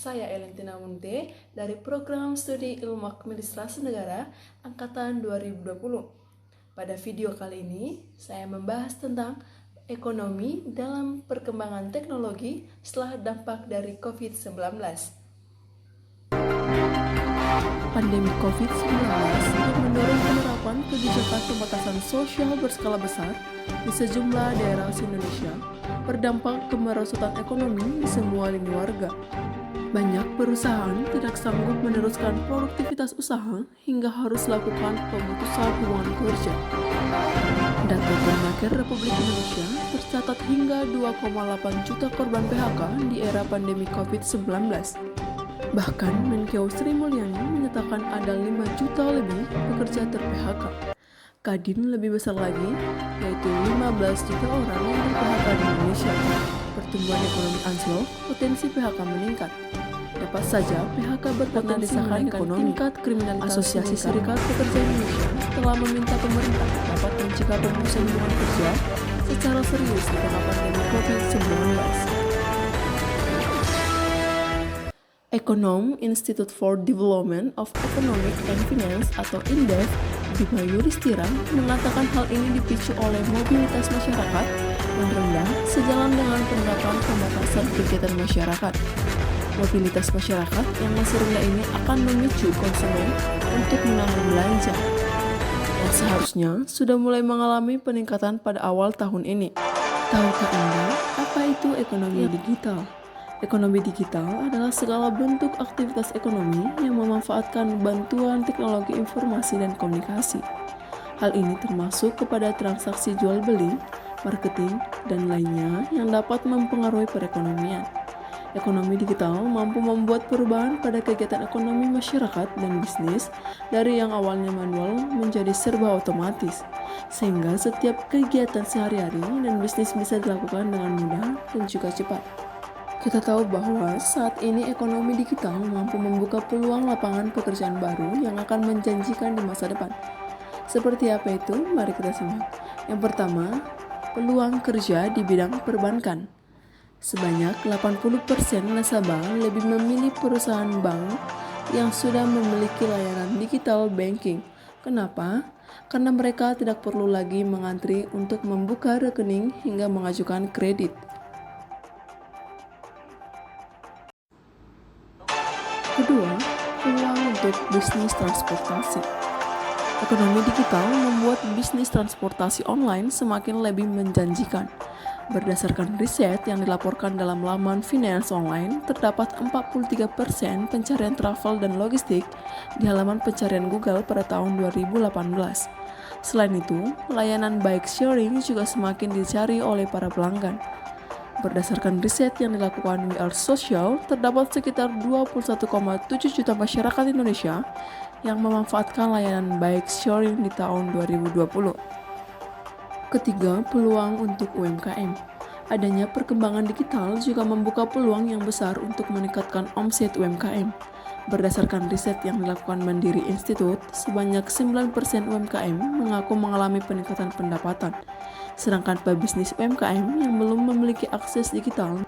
saya Elentina Munte dari Program Studi Ilmu Administrasi Negara Angkatan 2020. Pada video kali ini, saya membahas tentang ekonomi dalam perkembangan teknologi setelah dampak dari COVID-19. Pandemi COVID-19 mendorong penerapan kebijakan pembatasan sosial berskala besar di sejumlah daerah Indonesia, berdampak ke merosotan ekonomi di semua lini warga. Banyak perusahaan tidak sanggup meneruskan produktivitas usaha hingga harus lakukan pemutusan hubungan kerja. Data Permenaker Republik Indonesia tercatat hingga 2,8 juta korban PHK di era pandemi COVID-19. Bahkan Menkeu Sri Mulyani menyatakan ada 5 juta lebih pekerja ter-PHK. Kadin lebih besar lagi, yaitu 15 juta orang yang ter-PHK di Indonesia. Pertumbuhan ekonomi anjlok, potensi PHK meningkat. Dapat saja PHK berpotensi menaikkan tingkat kriminalitas. Asosiasi Serikat Pekerja Indonesia telah meminta pemerintah dapat mencegah pemutusan hubungan kerja secara serius di tengah pandemi COVID-19. Ekonom Institute for Development of Economic and Finance atau INDEF, Bima Yudhistira mengatakan hal ini dipicu oleh mobilitas masyarakat yang rendah sejalan dengan penerapan pembatasan kegiatan masyarakat. Mobilitas masyarakat yang masih rendah ini akan memicu konsumen untuk menahan belanja, yang seharusnya sudah mulai mengalami peningkatan pada awal tahun ini. Tahukah Anda apa itu ekonomi digital? Ekonomi digital adalah segala bentuk aktivitas ekonomi yang memanfaatkan bantuan teknologi informasi dan komunikasi. Hal ini termasuk kepada transaksi jual beli, marketing, dan lainnya yang dapat mempengaruhi perekonomian. Ekonomi digital mampu membuat perubahan pada kegiatan ekonomi masyarakat dan bisnis dari yang awalnya manual menjadi serba otomatis, sehingga setiap kegiatan sehari-hari dan bisnis bisa dilakukan dengan mudah dan juga cepat. Kita tahu bahwa saat ini ekonomi digital mampu membuka peluang lapangan pekerjaan baru yang akan menjanjikan di masa depan. Seperti apa itu? Mari kita simak. Yang pertama, peluang kerja di bidang perbankan. Sebanyak 80% nasabah lebih memilih perusahaan bank yang sudah memiliki layanan digital banking. Kenapa? Karena mereka tidak perlu lagi mengantri untuk membuka rekening hingga mengajukan kredit. Kedua, peluang untuk bisnis transportasi. Ekonomi digital membuat bisnis transportasi online semakin lebih menjanjikan. Berdasarkan riset yang dilaporkan dalam laman Finance Online, terdapat 43% pencarian travel dan logistik di halaman pencarian Google pada tahun 2018. Selain itu, layanan bike sharing juga semakin dicari oleh para pelanggan. Berdasarkan riset yang dilakukan We Are Social, terdapat sekitar 21,7 juta masyarakat Indonesia yang memanfaatkan layanan bike sharing di tahun 2020. Ketiga, peluang untuk UMKM. Adanya perkembangan digital juga membuka peluang yang besar untuk meningkatkan omset UMKM. Berdasarkan riset yang dilakukan Mandiri Institute, sebanyak 9% UMKM mengaku mengalami peningkatan pendapatan. Sedangkan pebisnis UMKM yang belum memiliki akses digital